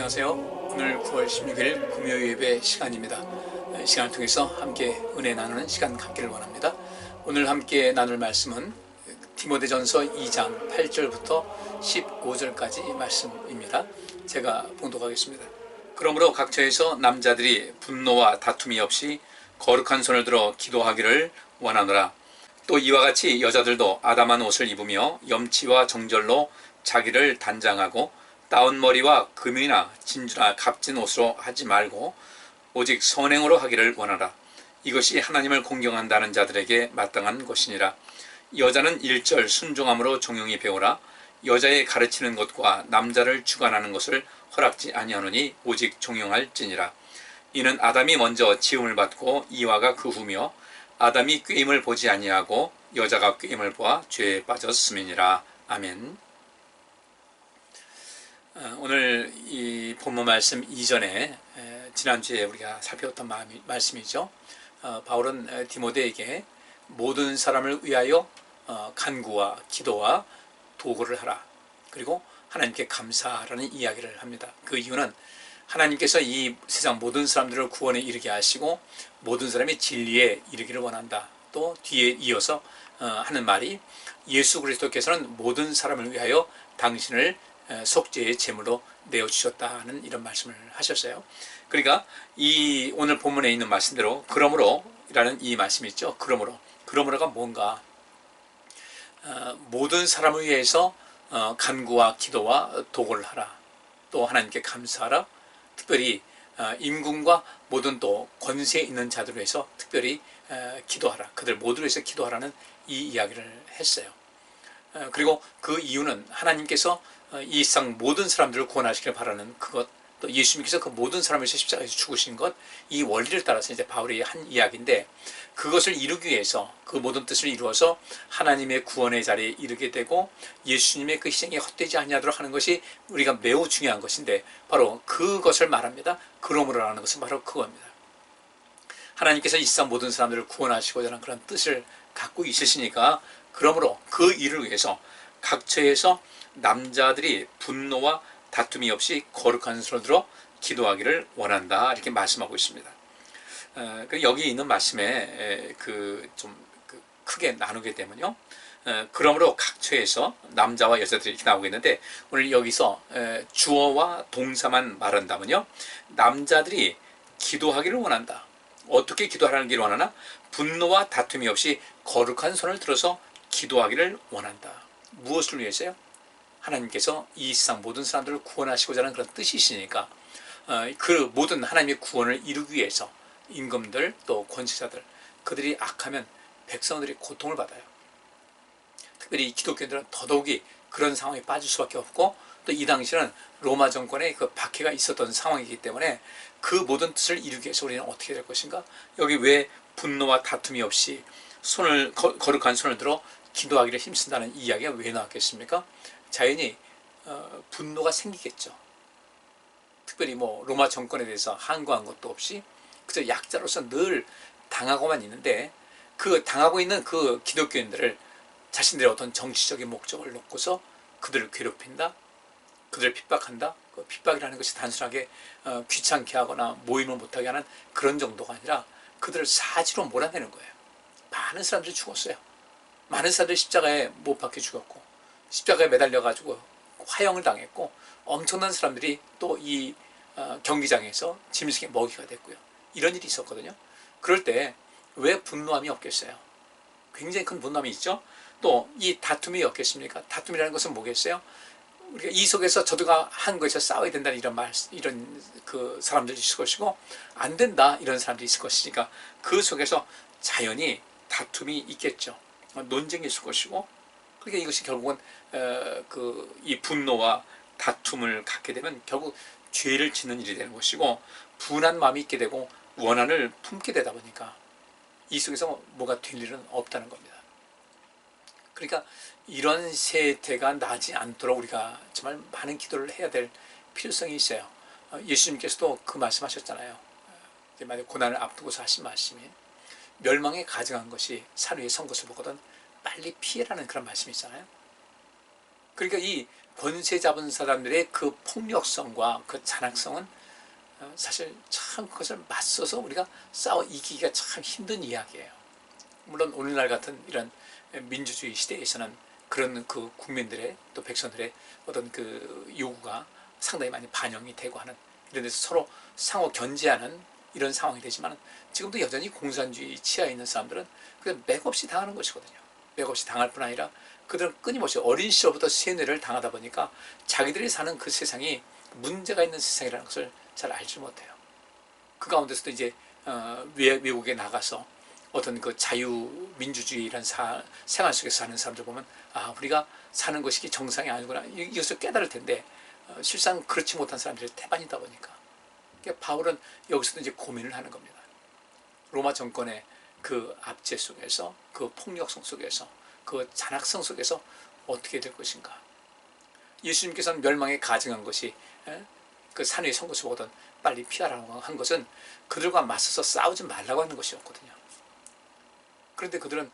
안녕하세요. 오늘 9월 16일 금요 예배 시간입니다. 시간을 통해서 함께 은혜 나누는 시간 갖기를 원합니다. 오늘 함께 나눌 말씀은 디모데전서 2장 8절부터 15절까지 말씀입니다. 제가 봉독하겠습니다. 그러므로 각처에서 남자들이 분노와 다툼이 없이 거룩한 손을 들어 기도하기를 원하노라. 또 이와 같이 여자들도 아담한 옷을 입으며 염치와 정절로 자기를 단장하고 따온 머리와 금이나 진주나 값진 옷으로 하지 말고 오직 선행으로 하기를 원하라. 이것이 하나님을 공경한다는 자들에게 마땅한 것이니라. 여자는 일절 순종함으로 종용히 배우라. 여자의 가르치는 것과 남자를 주관하는 것을 허락지 아니하노니 오직 종용할지니라. 이는 아담이 먼저 지음을 받고 이와가 그 후며 아담이 꾀임을 보지 아니하고 여자가 꾀임을 보아 죄에 빠졌음이니라. 아멘. 오늘 이 본문 말씀 이전에 지난주에 우리가 살펴봤던 말씀이죠. 바울은 디모데에게 모든 사람을 위하여 간구와 기도와 도구를 하라. 그리고 하나님께 감사하라는 이야기를 합니다. 그 이유는 하나님께서 이 세상 모든 사람들을 구원에 이르게 하시고 모든 사람이 진리에 이르기를 원한다. 또 뒤에 이어서 하는 말이 예수 그리스도께서는 모든 사람을 위하여 당신을 속죄의 제물로 내어주셨다는 이런 말씀을 하셨어요. 그러니까 이 오늘 본문에 있는 말씀대로 그러므로 라는 이 말씀이 있죠. 그러므로가 뭔가 모든 사람을 위해서 간구와 기도와 도구를 하라. 또 하나님께 감사하라. 특별히 임금과 모든 또 권세 있는 자들을 위해서 특별히 기도하라. 그들 모두를 위해서 기도하라는 이 이야기를 했어요. 그리고 그 이유는 하나님께서 이 세상 모든 사람들을 구원하시길 바라는 그것, 또 예수님께서 그 모든 사람을 위해서 십자가에서 죽으신 것, 이 원리를 따라서 이제 바울이 한 이야기인데, 그것을 이루기 위해서 그 모든 뜻을 이루어서 하나님의 구원의 자리에 이르게 되고 예수님의 그 희생이 헛되지 아니하도록 하는 것이 우리가 매우 중요한 것인데, 바로 그것을 말합니다. 그러므로라는 것은 바로 그겁니다. 하나님께서 이 세상 모든 사람들을 구원하시고자 하는 그런 뜻을 갖고 있으시니까, 그러므로 그 일을 위해서 각처에서 남자들이 분노와 다툼이 없이 거룩한 손을 들어 기도하기를 원한다. 이렇게 말씀하고 있습니다. 여기 있는 말씀에 좀 크게 나누게 되면요. 그러므로 각처에서 남자와 여자들이 이렇게 나오고 있는데, 오늘 여기서 주어와 동사만 말한다면요. 남자들이 기도하기를 원한다. 어떻게 기도하라는 길 원하나? 분노와 다툼이 없이 거룩한 손을 들어서 기도하기를 원한다. 무엇을 위해서요? 하나님께서 이 세상 모든 사람들을 구원하시고자 하는 그런 뜻이시니까 그 모든 하나님의 구원을 이루기 위해서 임금들 또 권세자들 그들이 악하면 백성들이 고통을 받아요. 특별히 기독교인들은 더더욱이 그런 상황에 빠질 수밖에 없고, 또 이 당시는 로마 정권의 그 박해가 있었던 상황이기 때문에 그 모든 뜻을 이루기 위해서 우리는 어떻게 될 것인가? 여기 왜 분노와 다툼이 없이 거룩한 손을 들어 기도하기를 힘쓴다는 이야기가 왜 나왔겠습니까? 자연히 분노가 생기겠죠. 특별히 로마 정권에 대해서 항거한 것도 없이 그저 약자로서 늘 당하고만 있는데, 그 당하고 있는 그 기독교인들을 자신들의 어떤 정치적인 목적을 놓고서 그들을 괴롭힌다, 그들을 핍박한다. 그 핍박이라는 것이 단순하게 귀찮게 하거나 모임을 못하게 하는 그런 정도가 아니라 그들을 사지로 몰아내는 거예요. 많은 사람들이 죽었어요. 많은 사람들이 십자가에 못 박혀 죽었고, 십자가에 매달려가지고 화형을 당했고, 엄청난 사람들이 또 이 경기장에서 짐승의 먹이가 됐고요. 이런 일이 있었거든요. 그럴 때 왜 분노함이 없겠어요? 굉장히 큰 분노함이 있죠. 또 이 다툼이 없겠습니까? 다툼이라는 것은 뭐겠어요? 우리가 이 속에서 저도가 한 것에서 싸워야 된다는 이런 그 사람들이 있을 것이고, 안 된다 이런 사람들이 있을 것이니까 그 속에서 자연히 다툼이 있겠죠. 논쟁이 있을 것이고, 그러니까 이것이 결국은 이 분노와 다툼을 갖게 되면 결국 죄를 짓는 일이 되는 것이고, 분한 마음이 있게 되고 원한을 품게 되다 보니까 이 속에서 뭐가 될 일은 없다는 겁니다. 그러니까 이런 세태가 나지 않도록 우리가 정말 많은 기도를 해야 될 필요성이 있어요. 예수님께서도 그 말씀하셨잖아요. 만약 고난을 앞두고서 하신 말씀이, 멸망에 가증한 것이 산 위에 선 것을 보거든 빨리 피해라는 그런 말씀이 있잖아요. 그러니까 이 권세 잡은 사람들의 그 폭력성과 그 잔악성은 사실 참 그것을 맞서서 우리가 싸워 이기기가 참 힘든 이야기예요. 물론 오늘날 같은 이런 민주주의 시대에서는 그런 그 국민들의 또 백성들의 어떤 그 요구가 상당히 많이 반영이 되고 하는 이런 데서 서로 상호 견제하는 이런 상황이 되지만 지금도 여전히 공산주의 치하에 있는 사람들은 그냥 맥없이 당하는 것이거든요. 맥없이 당할 뿐 아니라 그들은 끊임없이 어린 시절부터 세뇌를 당하다 보니까 자기들이 사는 그 세상이 문제가 있는 세상이라는 것을 잘 알지 못해요. 그 가운데서도 이제 외국에 나가서 어떤 그 자유민주주의라는 생활 속에서 사는 사람들 보면 아 우리가 사는 것이 정상이 아니구나 이것을 깨달을 텐데 실상 그렇지 못한 사람들이 태반이다 보니까 그러니까 바울은 여기서도 이제 고민을 하는 겁니다. 로마 정권의 그 압제 속에서 그 폭력성 속에서 그 잔악성 속에서 어떻게 될 것인가. 예수님께서는 멸망에 가증한 것이 그 산의 성고수보다는 빨리 피하라고 한 것은 그들과 맞서서 싸우지 말라고 하는 것이었거든요. 그런데 그들은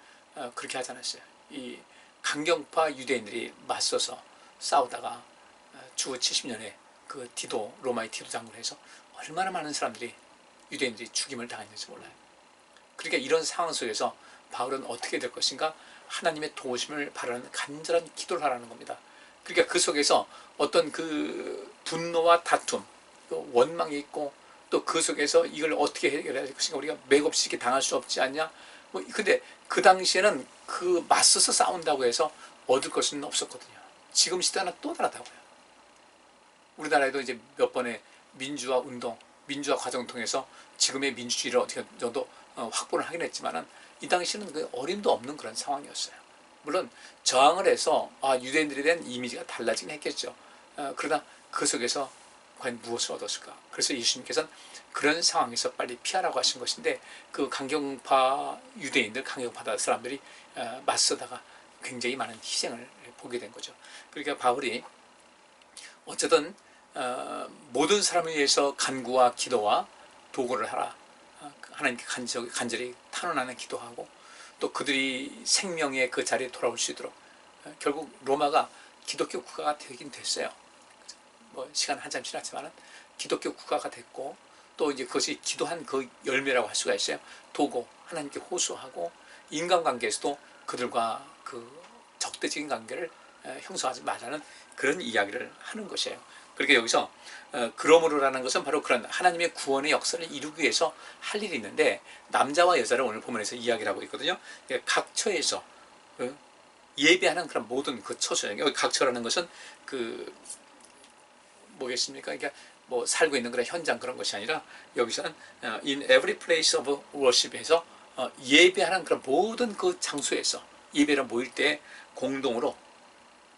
그렇게 하지 않았어요. 이 강경파 유대인들이 맞서서 싸우다가 주 70년에 그 디도 로마의 디도 장군을 해서 얼마나 많은 사람들이 유대인들이 죽임을 당했는지 몰라요. 그러니까 이런 상황 속에서 바울은 어떻게 될 것인가 하나님의 도우심을 바라는 간절한 기도를 하라는 겁니다. 그러니까 그 속에서 어떤 그 분노와 다툼, 또 원망이 있고 또 그 속에서 이걸 어떻게 해결해야 될 것인가 우리가 맥없이 이렇게 당할 수 없지 않냐. 근데 그 당시에는 그 맞서서 싸운다고 해서 얻을 것은 없었거든요. 지금 시대는 또 다르다고요. 우리나라에도 이제 몇 번의 민주화 운동, 민주화 과정을 통해서 지금의 민주주의를 어떻게 정도 확보를 하긴 했지만은 이 당시에는 그 어림도 없는 그런 상황이었어요. 물론 저항을 해서 유대인들에 대한 이미지가 달라지긴 했겠죠. 그러나 그 속에서 과연 무엇을 얻었을까? 그래서 예수님께서는 그런 상황에서 빨리 피하라고 하신 것인데 그 강경파 유대인들, 강경파 사람들이 맞서다가 굉장히 많은 희생을 보게 된 거죠. 그러니까 바울이 어쨌든 모든 사람을 위해서 간구와 기도와 도구를 하라. 하나님께 간절히 탄원하는 기도하고 또 그들이 생명의 그 자리에 돌아올 수 있도록 결국 로마가 기독교 국가가 되긴 됐어요. 뭐 시간 한참 지났지만은 기독교 국가가 됐고 또 이제 그것이 기도한 그 열매라고 할 수가 있어요. 도구 하나님께 호소하고 인간관계에서도 그들과 그 적대적인 관계를 형성하지 말라는 그런 이야기를 하는 것이에요. 그러니까 여기서 그러므로라는 것은 바로 그런 하나님의 구원의 역사를 이루기 위해서 할 일이 있는데 남자와 여자를 오늘 본문에서 이야기를 하고 있거든요. 각 처에서 예배하는 그런 모든 그 처소예요. 여기 각 처라는 것은 그 뭐겠습니까? 그러니까 뭐 살고 있는 그런 현장 그런 것이 아니라 여기서는 in every place of worship에서 예배하는 그런 모든 그 장소에서 예배를 모일 때 공동으로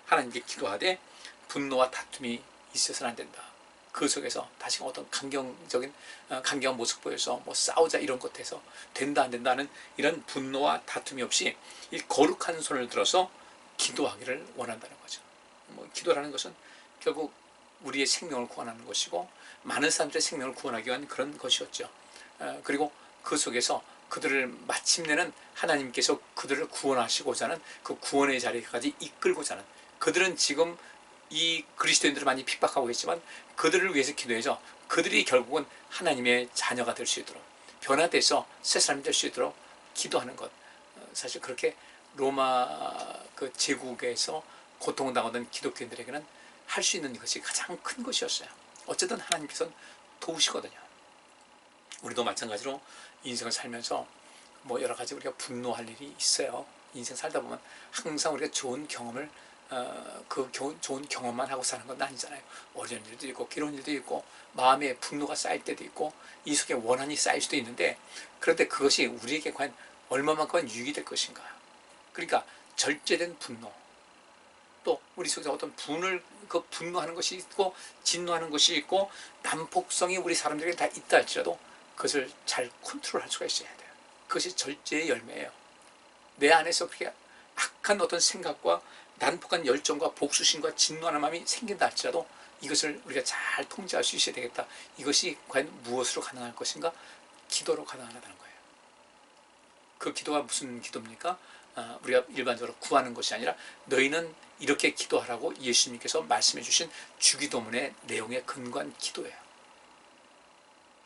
하나님께 기도하되 분노와 다툼이 있어서는 안 된다. 그 속에서 다시 어떤 강경한 모습 보여서 뭐 싸우자 이런 것에서 된다 안 된다는 이런 분노와 다툼이 없이 이 거룩한 손을 들어서 기도하기를 원한다는 거죠. 뭐 기도라는 것은 결국 우리의 생명을 구원하는 것이고 많은 사람들의 생명을 구원하기 위한 그런 것이었죠. 그리고 그 속에서 그들을 마침내는 하나님께서 그들을 구원하시고자 하는 그 구원의 자리까지 이끌고자 하는 그들은 지금 이 그리스도인들을 많이 핍박하고 있지만 그들을 위해서 기도해서 그들이 결국은 하나님의 자녀가 될 수 있도록 변화돼서 새 사람이 될 수 있도록 기도하는 것. 사실 그렇게 로마 그 제국에서 고통을 당하던 기독교인들에게는 할 수 있는 것이 가장 큰 것이었어요. 어쨌든 하나님께서는 도우시거든요. 우리도 마찬가지로 인생을 살면서 뭐 여러 가지 우리가 분노할 일이 있어요. 인생 살다 보면 항상 우리가 좋은 경험을 좋은 경험만 하고 사는 건 아니잖아요. 어려운 일도 있고 괴로운 일도 있고 마음에 분노가 쌓일 때도 있고 이 속에 원한이 쌓일 수도 있는데 그런데 그것이 우리에게 과연 얼마만큼 유익이 될 것인가. 그러니까 절제된 분노 또 우리 속에서 어떤 분노하는 것이 있고 진노하는 것이 있고 난폭성이 우리 사람들에게 다 있다 할지라도 그것을 잘 컨트롤할 수가 있어야 돼요. 그것이 절제의 열매예요. 내 안에서 그렇게 악한 어떤 생각과 난폭한 열정과 복수심과 진노하는 마음이 생긴다 할지라도 이것을 우리가 잘 통제할 수 있어야 되겠다. 이것이 과연 무엇으로 가능할 것인가? 기도로 가능하다는 거예요. 그 기도가 무슨 기도입니까? 우리가 일반적으로 구하는 것이 아니라 너희는 이렇게 기도하라고 예수님께서 말씀해 주신 주기도문의 내용에 근거한 기도예요.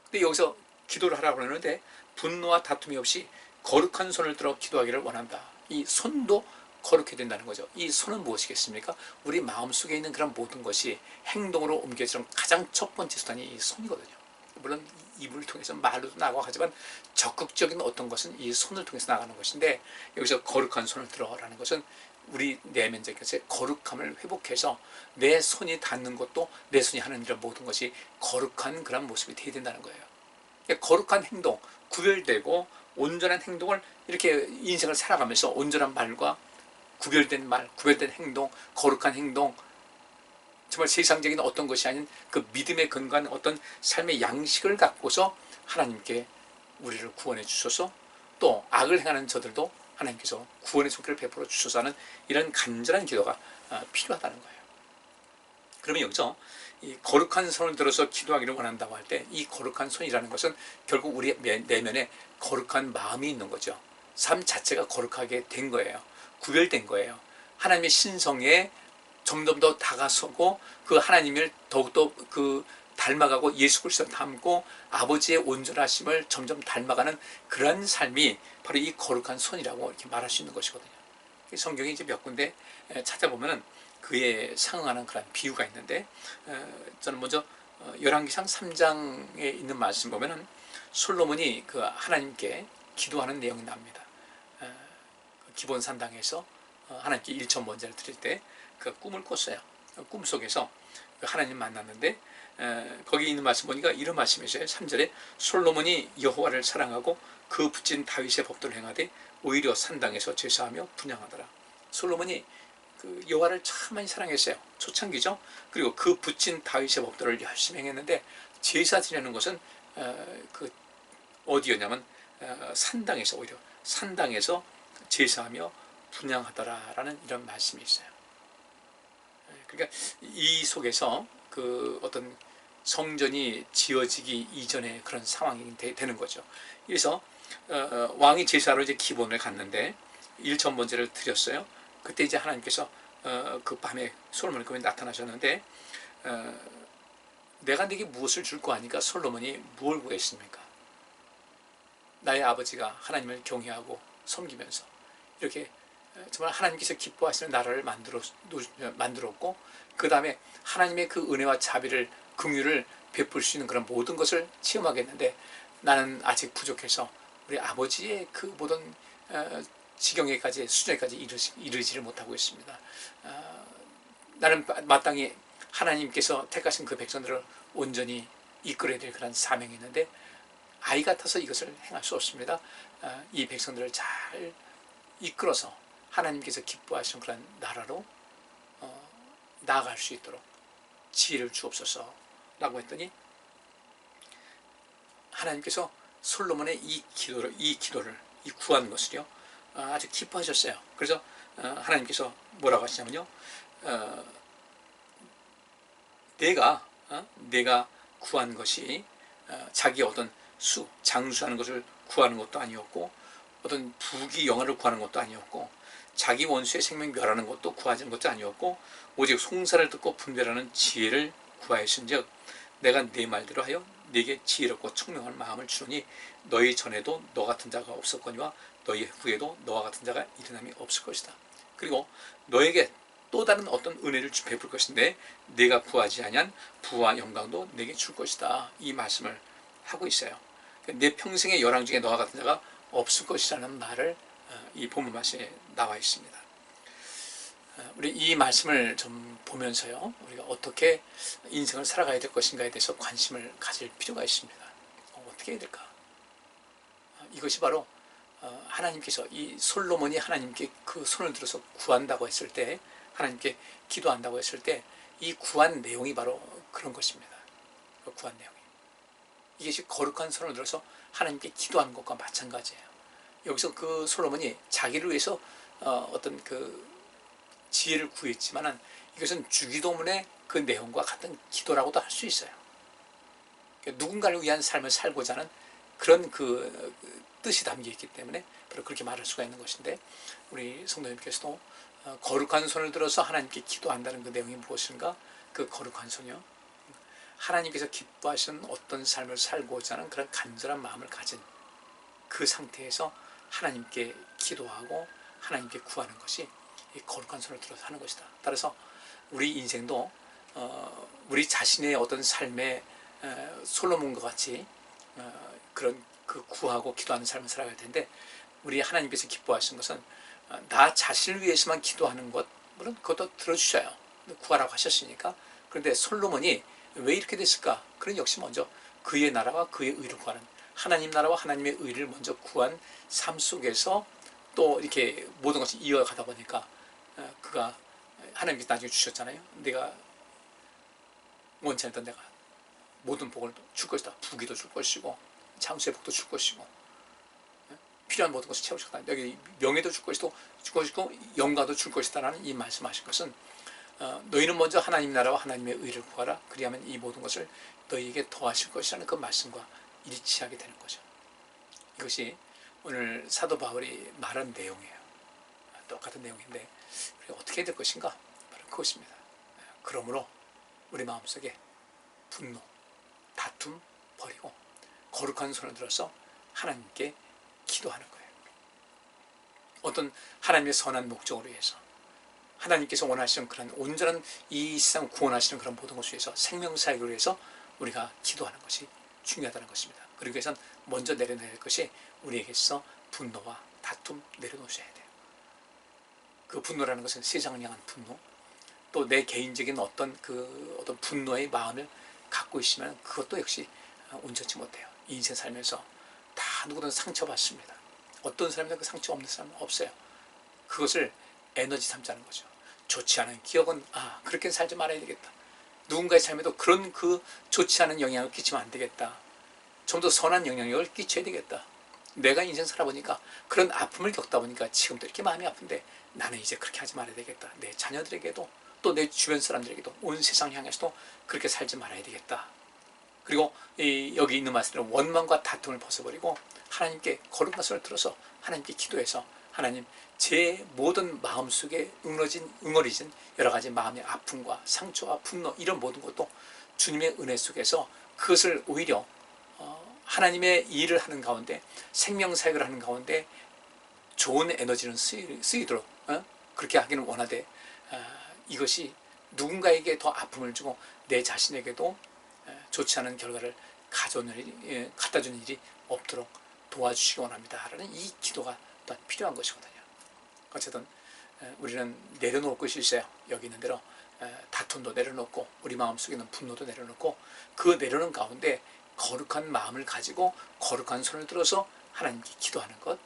근데 여기서 기도를 하라고 그러는데 분노와 다툼이 없이 거룩한 손을 들어 기도하기를 원한다. 이 손도 거룩해야 된다는 거죠. 이 손은 무엇이겠습니까? 우리 마음속에 있는 그런 모든 것이 행동으로 옮겨지는 가장 첫 번째 수단이 이 손이거든요. 물론 입을 통해서 말로도 나가고 하지만 적극적인 어떤 것은 이 손을 통해서 나가는 것인데, 여기서 거룩한 손을 들어라는 것은 우리 내면적인 것의 거룩함을 회복해서 내 손이 닿는 것도 내 손이 하는 이런 모든 것이 거룩한 그런 모습이 되어야 된다는 거예요. 그러니까 거룩한 행동, 구별되고 온전한 행동을 이렇게 인생을 살아가면서 온전한 말과 구별된 말, 구별된 행동, 거룩한 행동, 정말 세상적인 어떤 것이 아닌 그 믿음에 근거한 어떤 삶의 양식을 갖고서 하나님께 우리를 구원해 주셔서 또 악을 행하는 저들도 하나님께서 구원의 손길을 베풀어 주셔서 하는 이런 간절한 기도가 필요하다는 거예요. 그러면 여기서 이 거룩한 손을 들어서 기도하기를 원한다고 할 때 이 거룩한 손이라는 것은 결국 우리 내면에 거룩한 마음이 있는 거죠. 삶 자체가 거룩하게 된 거예요. 구별된 거예요. 하나님의 신성에 점점 더 다가서고 그 하나님을 더욱더 닮아가고 예수 그리스도 닮고 아버지의 온전하심을 점점 닮아가는 그런 삶이 바로 이 거룩한 손이라고 이렇게 말할 수 있는 것이거든요. 성경에 이제 몇 군데 찾아보면은 그에 상응하는 그런 비유가 있는데, 저는 먼저 열왕기상 3장에 있는 말씀 보면은 솔로몬이 그 하나님께 기도하는 내용이 납니다. 기본 산당에서 하나님께 일천 번제를 드릴 때 그 꿈을 꿨어요. 꿈 속에서 하나님 만났는데 거기 있는 말씀 보니까 이런 말씀이 있어요. 3절에 솔로몬이 여호와를 사랑하고 그 빚진 다윗의 법도를 행하되 오히려 산당에서 제사하며 분향하더라. 솔로몬이 그 여호와를 참 많이 사랑했어요. 초창기죠. 그리고 그 빚진 다윗의 법도를 열심히 행했는데 제사 드리는 것은 그 어디였냐면 산당에서, 오히려 산당에서 제사하며 분향하더라라는 이런 말씀이 있어요. 그러니까 이 속에서 그 어떤 성전이 지어지기 이전의 그런 상황이 되는 거죠. 그래서 왕이 제사로 이제 기본을 갔는데 일천 번제를 드렸어요. 그때 이제 하나님께서 그 밤에 솔로몬의 꿈에 나타나셨는데 내가 네게 무엇을 줄 거 하니까 솔로몬이 무엇을 구했습니까? 나의 아버지가 하나님을 경외하고 섬기면서 이렇게 정말 하나님께서 기뻐하시는 나라를 만들었고, 그 다음에 하나님의 그 은혜와 자비를, 긍휼을 베풀 수 있는 그런 모든 것을 체험하겠는데 나는 아직 부족해서 우리 아버지의 그 모든 지경에까지, 수준에까지 이르지를 못하고 있습니다. 나는 마땅히 하나님께서 택하신 그 백성들을 온전히 이끌어야 될 그런 사명이 있는데 아이 같아서 이것을 행할 수 없습니다. 이 백성들을 잘 이끌어서 하나님께서 기뻐하시는 그런 나라로 나아갈 수 있도록 지혜를 주옵소서 라고 했더니 하나님께서 솔로몬의 이 구한 것을요 아주 기뻐하셨어요. 그래서 하나님께서 뭐라고 하시냐면요, 내가 구한 것이 자기 어떤 장수하는 것을 구하는 것도 아니었고, 어떤 부귀 영화를 구하는 것도 아니었고, 자기 원수의 생명 멸하는 것도 구하는 것도 아니었고, 오직 송사를 듣고 분별하는 지혜를 구하였은즉 내가 네 말대로 하여 네게 지혜롭고 청명한 마음을 주노니 너희 전에도 너 같은 자가 없었거니와 너희 후에도 너와 같은 자가 일어남이 없을 것이다. 그리고 너에게 또 다른 어떤 은혜를 베풀 것인데 네가 구하지 아니한 부와 영광도 내게 줄 것이다. 이 말씀을 하고 있어요. 내 평생의 열왕 중에 너와 같은 자가 없을 것이라는 말을 이 본문 말씀에 나와 있습니다. 우리 이 말씀을 좀 보면서요, 우리가 어떻게 인생을 살아가야 될 것인가에 대해서 관심을 가질 필요가 있습니다. 어떻게 해야 될까? 이것이 바로 하나님께서, 이 솔로몬이 하나님께 그 손을 들어서 구한다고 했을 때, 하나님께 기도한다고 했을 때 이 구한 내용이 바로 그런 것입니다. 그 구한 내용이, 이것이 거룩한 손을 들어서 하나님께 기도하는 것과 마찬가지예요. 여기서 그 솔로몬이 자기를 위해서 어떤 그 지혜를 구했지만은 이것은 주기도문의 그 내용과 같은 기도라고도 할 수 있어요. 누군가를 위한 삶을 살고자 하는 그런 그 뜻이 담겨 있기 때문에 바로 그렇게 말할 수가 있는 것인데, 우리 성도님께서도 거룩한 손을 들어서 하나님께 기도한다는 그 내용이 무엇인가? 그 거룩한 손이요, 하나님께서 기뻐하시는 어떤 삶을 살고자 하는 그런 간절한 마음을 가진 그 상태에서 하나님께 기도하고 하나님께 구하는 것이 이 거룩한 손을 들어서 하는 것이다. 따라서 우리 인생도 우리 자신의 어떤 삶의 솔로몬과 같이 그런 그 구하고 기도하는 삶을 살아갈 텐데, 우리 하나님께서 기뻐하시는 것은 나 자신을 위해서만 기도하는 것, 물론 그것도 들어주셔요. 구하라고 하셨으니까. 그런데 솔로몬이 왜 이렇게 됐을까? 그런 역시 먼저 그의 나라와 그의 의를 구하는, 하나님 나라와 하나님의 의를 먼저 구한 삶 속에서 또 이렇게 모든 것이 이어가다 보니까 그가 하나님께서 나중에 주셨잖아요. 내가 원치 않던 내가 모든 복을 줄 것이다. 부귀도 줄 것이고 장수의 복도 줄 것이고 필요한 모든 것을 채우실 것이다. 여기 명예도 줄 것이고 영광도 줄 것이다 라는 이 말씀하신 것은 너희는 먼저 하나님 나라와 하나님의 의를 구하라. 그리하면 이 모든 것을 너희에게 더하실 것이라는 그 말씀과 일치하게 되는 거죠. 이것이 오늘 사도 바울이 말한 내용이에요. 똑같은 내용인데 우리가 어떻게 해야 될 것인가? 바로 그것입니다. 그러므로 우리 마음속에 분노, 다툼 버리고 거룩한 손을 들어서 하나님께 기도하는 거예요. 어떤 하나님의 선한 목적으로 위해서, 하나님께서 원하시는 그런 온전한 이 세상 구원하시는 그런 모든 것을 위해서, 생명사역을 위해서 우리가 기도하는 것이 중요하다는 것입니다. 그러기 위해서는 먼저 내려놔야 할 것이 우리에게서 분노와 다툼 내려놓으셔야 돼요. 그 분노라는 것은 세상을 향한 분노, 또 내 개인적인 어떤 분노의 마음을 갖고 있으면 그것도 역시 온전치 못해요. 인생 살면서 다 누구든 상처받습니다. 어떤 사람도 그 상처 없는 사람은 없어요. 그것을 에너지 삼자는 거죠. 좋지 않은 기억은 그렇게 살지 말아야 되겠다. 누군가의 삶에도 그런 그 좋지 않은 영향을 끼치면 안 되겠다. 좀 더 선한 영향력을 끼쳐야 되겠다. 내가 인생 살아보니까 그런 아픔을 겪다 보니까 지금도 이렇게 마음이 아픈데 나는 이제 그렇게 하지 말아야 되겠다. 내 자녀들에게도 또 내 주변 사람들에게도 온 세상 향해서도 그렇게 살지 말아야 되겠다. 그리고 여기 있는 말씀대로 원망과 다툼을 벗어버리고 하나님께 거룩한 손을 들어서 하나님께 기도해서, 하나님, 제 모든 마음속에 응어리진 여러 가지 마음의 아픔과 상처와 분노, 이런 모든 것도 주님의 은혜 속에서 그것을 오히려 하나님의 일을 하는 가운데, 생명사역을 하는 가운데 좋은 에너지는 쓰이도록 그렇게 하기는 원하되, 이것이 누군가에게 더 아픔을 주고 내 자신에게도 좋지 않은 결과를 갖다 주는 일이 없도록 도와주시기 원합니다 라는 이 기도가 또한 필요한 것이거든요. 어쨌든 우리는 내려놓을 것이 있어요. 여기 있는 대로 다툼도 내려놓고 우리 마음속에 있는 분노도 내려놓고, 그 내려놓은 가운데 거룩한 마음을 가지고 거룩한 손을 들어서 하나님께 기도하는 것,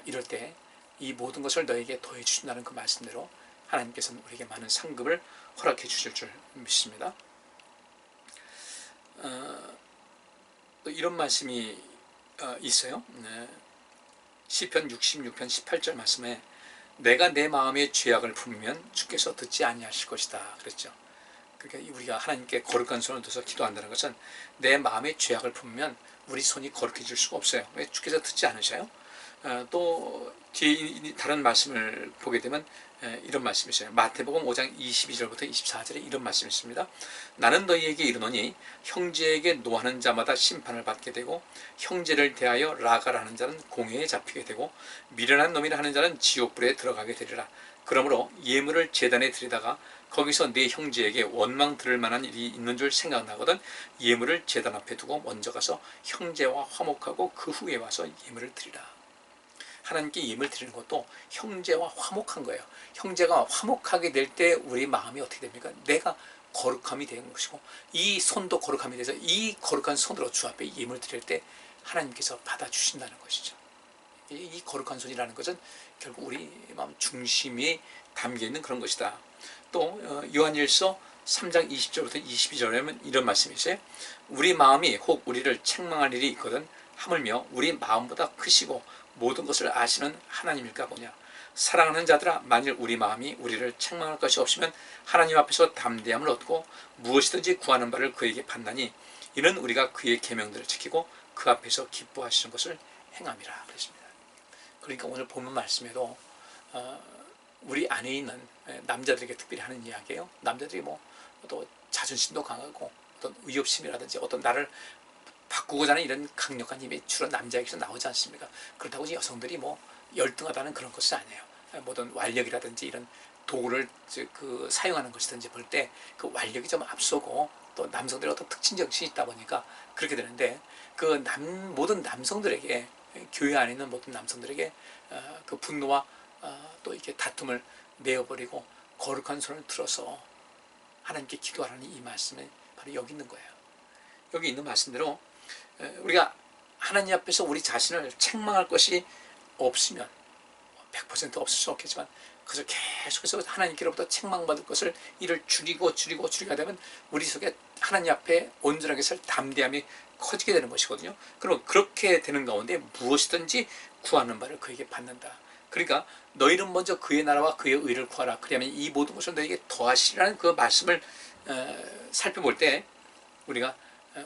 이럴 때 이 모든 것을 너에게 더해 주신다는 그 말씀대로 하나님께서는 우리에게 많은 상급을 허락해 주실 줄 믿습니다. 또 이런 말씀이 있어요. 시편 66편 18절 말씀에 내가 내 마음의 죄악을 품으면 주께서 듣지 아니하실 것이다 그랬죠. 그러니까 우리가 하나님께 거룩한 손을 들어서 기도한다는 것은 내 마음의 죄악을 품으면 우리 손이 거룩해질 수가 없어요. 왜? 주께서 듣지 않으셔요? 또 뒤에 다른 말씀을 보게 되면 이런 말씀이 있어요. 마태복음 5장 22절부터 24절에 이런 말씀이 있습니다. 나는 너희에게 이르노니 형제에게 노하는 자마다 심판을 받게 되고 형제를 대하여 라가라는 자는 공회에 잡히게 되고 미련한 놈이라 하는 자는 지옥불에 들어가게 되리라. 그러므로 예물을 제단에 드리다가 거기서 네 형제에게 원망 들을 만한 일이 있는 줄 생각나거든 예물을 제단 앞에 두고 먼저 가서 형제와 화목하고 그 후에 와서 예물을 드리라. 하나님께 예물 드리는 것도 형제와 화목한 거예요. 형제가 화목하게 될 때 우리 마음이 어떻게 됩니까? 내가 거룩함이 되는 것이고, 이 손도 거룩함이 돼서 이 거룩한 손으로 주 앞에 예물 드릴 때 하나님께서 받아주신다는 것이죠. 이 거룩한 손이라는 것은 결국 우리 마음 중심이 담겨있는 그런 것이다. 또 요한일서 3장 20절부터 22절에는 이런 말씀이 있어요. 우리 마음이 혹 우리를 책망할 일이 있거든 하물며 우리 마음보다 크시고 모든 것을 아시는 하나님일까 보냐. 사랑하는 자들아, 만일 우리 마음이 우리를 책망할 것이 없으면 하나님 앞에서 담대함을 얻고 무엇이든지 구하는 바를 그에게 받나니 이는 우리가 그의 계명들을 지키고 그 앞에서 기뻐하시는 것을 행함이라 그랬습니다. 그러니까 오늘 본문 말씀에도 우리 안에 있는 남자들에게 특별히 하는 이야기예요. 남자들이 뭐 또 자존심도 강하고 어떤 의협심이라든지 어떤 나를 바꾸고자 하는 이런 강력한 힘이 주로 남자에게서 나오지 않습니까? 그렇다고 여성들이 뭐 열등하다는 그런 것은 아니에요. 모든 완력이라든지 이런 도구를 사용하는 것이든지 볼 때 그 완력이 좀 앞서고 또 남성들의 어떤 특징 정신이 있다 보니까 그렇게 되는데 모든 남성들에게 교회 안에 있는 모든 남성들에게 그 분노와 또 이렇게 다툼을 내어버리고 거룩한 손을 들어서 하나님께 기도하라는 이 말씀이 바로 여기 있는 거예요. 여기 있는 말씀대로 우리가 하나님 앞에서 우리 자신을 책망할 것이 없으면 100% 없을 수 없겠지만 그래서 계속해서 하나님께로부터 책망받을 것을 이를 줄이고 하다 보면 우리 속에 하나님 앞에 온전하게 설 담대함이 커지게 되는 것이거든요. 그럼 그렇게 되는 가운데 무엇이든지 구하는 바를 그에게 받는다. 그러니까 너희는 먼저 그의 나라와 그의 의를 구하라. 그러면 이 모든 것을 너에게 더하시라는 그 말씀을 살펴볼 때 우리가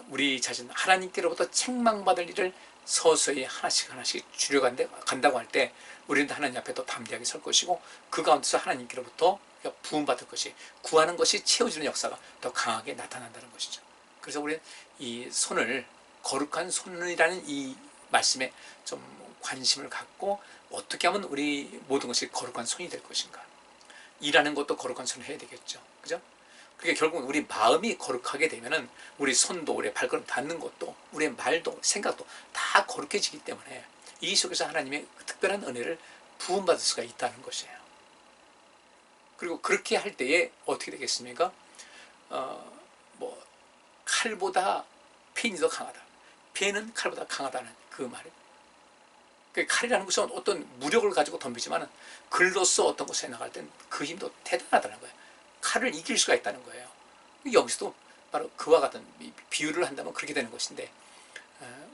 우리 자신 하나님께로부터 책망받을 일을 서서히 하나씩 줄여간다고 할 때 우리는 하나님 앞에 더 담대하게 설 것이고 그 가운데서 하나님께로부터 부음받을 것이 구하는 것이 채워지는 역사가 더 강하게 나타난다는 것이죠. 그래서 우리는 이 손을 거룩한 손이라는 이 말씀에 좀 관심을 갖고 어떻게 하면 우리 모든 것이 거룩한 손이 될 것인가. 일하는 것도 거룩한 손을 해야 되겠죠. 그죠? 그게 결국 우리 마음이 거룩하게 되면은 우리 손도 우리 발걸음 닿는 것도 우리의 말도 생각도 다 거룩해지기 때문에 이 속에서 하나님의 특별한 은혜를 부음받을 수가 있다는 것이에요. 그리고 그렇게 할 때에 어떻게 되겠습니까? 칼보다 펜이 더 강하다. 펜은 칼보다 강하다는 그 말이에요. 칼이라는 것은 어떤 무력을 가지고 덤비지만 글로써 어떤 것에 나갈 땐 그 힘도 대단하다는 거예요. 칼을 이길 수가 있다는 거예요. 여기서도 바로 그와 같은 비유를 한다면 그렇게 되는 것인데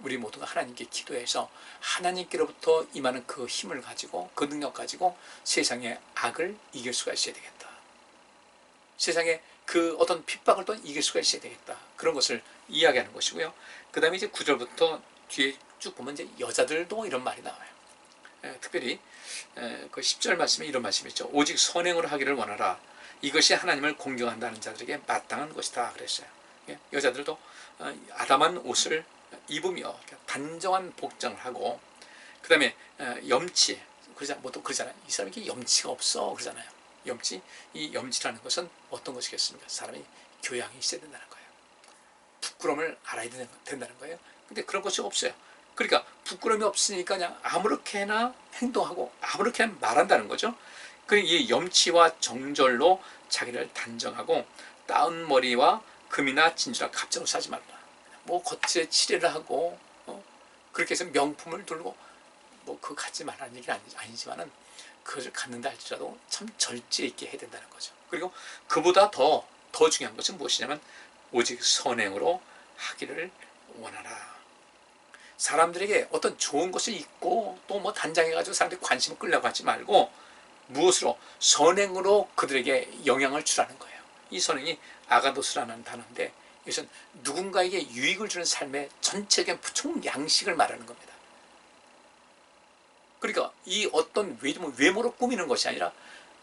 우리 모두가 하나님께 기도해서 하나님께로부터 임하는 그 힘을 가지고 그 능력 가지고 세상의 악을 이길 수가 있어야 되겠다. 세상의 그 어떤 핍박을 또 이길 수가 있어야 되겠다. 그런 것을 이야기하는 것이고요. 그 다음에 이제 9절부터 뒤에 쭉 보면 이제 여자들도 이런 말이 나와요. 특별히 그 10절 말씀에 이런 말씀이 있죠. 오직 선행으로 하기를 원하라. 이것이 하나님을 공경한다는 자들에게 마땅한 것이다 그랬어요. 여자들도 아담한 옷을 입으며 단정한 복장을 하고 그 다음에 염치 그러잖아요. 이 사람에게 염치가 없어 그러잖아요. 이 염치라는 것은 어떤 것이겠습니까? 사람이 교양이 있어야 된다는 거예요. 부끄러움을 알아야 된다는 거예요. 근데 그런 것이 없어요. 그러니까 부끄러움이 없으니까 그냥 아무렇게나 행동하고 아무렇게나 말한다는 거죠. 이 염치와 정절로 자기를 단정하고 따은 머리와 금이나 진주나 갑자로 싸지 말라. 겉에 칠해를 하고 그렇게 해서 명품을 들고 그거 갖지 말라는 얘기는 아니지만은 그것을 갖는다 할지라도 참 절제 있게 해야 된다는 거죠. 그리고 그보다 더 중요한 것은 무엇이냐면 오직 선행으로 하기를 원하라. 사람들에게 어떤 좋은 것을 잊고 또 단장해가지고 사람들이 관심을 끌려고 하지 말고 무엇으로? 선행으로 그들에게 영향을 주라는 거예요. 이 선행이 아가도스라는 단어인데 이것은 누군가에게 유익을 주는 삶의 전체적인 총 양식을 말하는 겁니다. 그러니까 이 어떤 외모로 꾸미는 것이 아니라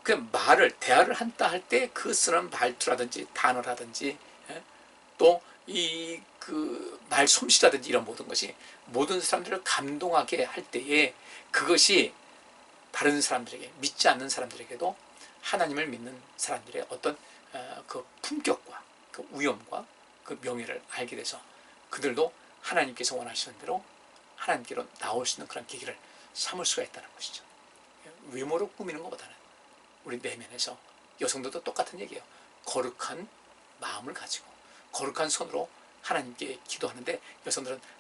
그냥 대화를 한다 할 때 그 쓰는 말투라든지 단어라든지 또 그 말솜씨라든지 이런 모든 것이 모든 사람들을 감동하게 할 때에 그것이 다른 사람들에게 믿지 않는 사람들에게도 하나님을 믿는 사람들의 어떤 그 품격과 그 위엄과 그 명예를 알게 돼서 그들도 하나님께서 원하시는 대로 하나님께로 나올 수 있는 그런 계기를 삼을 수가 있다는 것이죠. 외모로 꾸미는 것보다는 우리 내면에서 여성들도 똑같은 얘기예요. 거룩한 마음을 가지고 거룩한 손으로 하나님께 기도하는데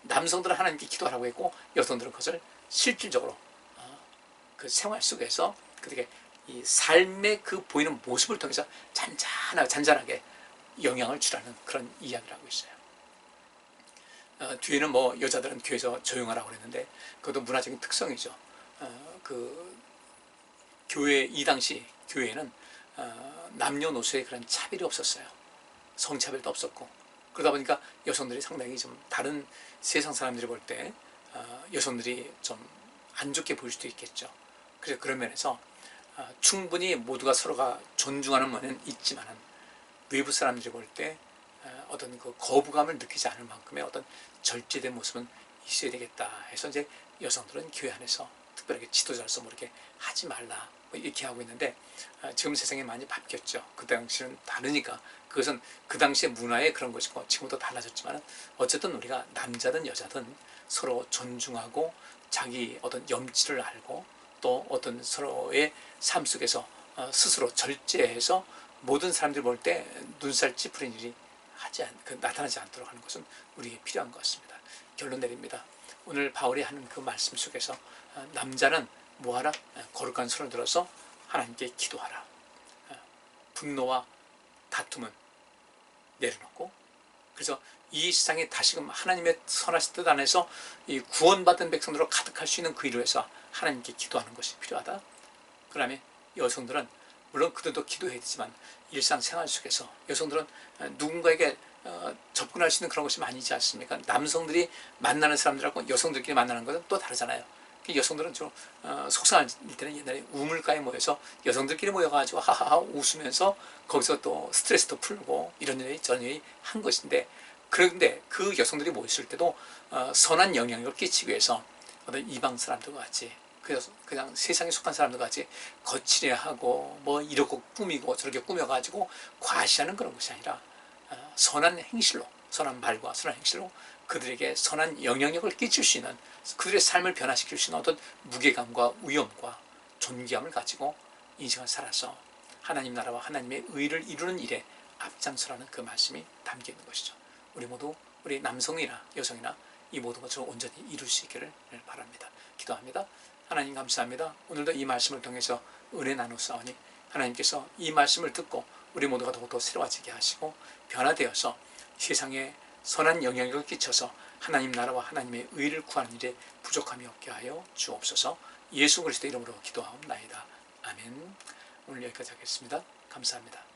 남성들은 하나님께 기도하라고 했고 여성들은 그것을 실질적으로 그 생활 속에서 그들에게 이 삶의 그 보이는 모습을 통해서 잔잔하게 영향을 주라는 그런 이야기를 하고 있어요. 뒤에는 여자들은 교회에서 조용하라고 그랬는데 그것도 문화적인 특성이죠. 이 당시 교회에는 남녀노소의 그런 차별이 없었어요. 성차별도 없었고 그러다 보니까 여성들이 상당히 좀 다른 세상 사람들이 볼 때 여성들이 좀 안 좋게 보일 수도 있겠죠. 그래서 그런 면에서 충분히 모두가 서로가 존중하는 면은 있지만 외부 사람들이 볼 때 어떤 그 거부감을 느끼지 않을 만큼의 어떤 절제된 모습은 있어야 되겠다 해서 이제 여성들은 교회 안에서 특별하게 지도자로서 뭐 이렇게 하지 말라 뭐 이렇게 하고 있는데, 지금 세상이 많이 바뀌었죠. 그 당시는 다르니까 그것은 그 당시의 문화에 그런 것이고 지금도 달라졌지만 어쨌든 우리가 남자든 여자든 서로 존중하고 자기 어떤 염치를 알고 또 어떤 서로의 삶 속에서 스스로 절제해서 모든 사람들이 볼 때 눈살 찌푸린 일이 나타나지 않도록 하는 것은 우리에게 필요한 것 같습니다. 결론 내립니다. 오늘 바울이 하는 그 말씀 속에서 남자는 뭐하라? 거룩한 손을 들어서 하나님께 기도하라. 분노와 다툼은 내려놓고, 그래서 이 세상에 다시금 하나님의 선하신 뜻 안에서 이 구원받은 백성들로 가득할 수 있는 그 일을 위해서 하나님께 기도하는 것이 필요하다. 그 다음에 여성들은 물론 그들도 기도해야 되지만 일상생활 속에서 여성들은 누군가에게 접근할 수 있는 그런 것이 많이 있지 않습니까? 남성들이 만나는 사람들하고 여성들끼리 만나는 것은 또 다르잖아요. 여성들은 좀 속상할 때는 옛날에 우물가에 모여서 여성들끼리 모여가지고 하하하 웃으면서 거기서 또 스트레스도 풀고 이런 일이 저런 일이 한 것인데, 그런데 그 여성들이 모였을 때도 선한 영향력을 끼치기 위해서 어떤 이방 사람들과 같이 그냥 세상에 속한 사람들과 같이 거칠게 하고 뭐 이러고 꾸미고 저렇게 꾸며가지고 과시하는 그런 것이 아니라 선한 행실로, 선한 말과 선한 행실로 그들에게 선한 영향력을 끼칠 수 있는, 그들의 삶을 변화시킬 수 있는 어떤 무게감과 위엄과 존귀함을 가지고 인생을 살아서 하나님 나라와 하나님의 의를 이루는 일에 앞장서라는 그 말씀이 담겨 있는 것이죠. 우리 모두, 우리 남성이나 여성이나 이 모든 것을 온전히 이룰 수 있기를 바랍니다. 기도합니다. 하나님 감사합니다. 오늘도 이 말씀을 통해서 은혜 나누사오니 하나님께서 이 말씀을 듣고 우리 모두가 더욱더 새로워지게 하시고 변화되어서 세상에 선한 영향력을 끼쳐서 하나님 나라와 하나님의 의를 구하는 일에 부족함이 없게 하여 주옵소서. 예수 그리스도 이름으로 기도하옵나이다. 아멘. 오늘 여기까지 하겠습니다. 감사합니다.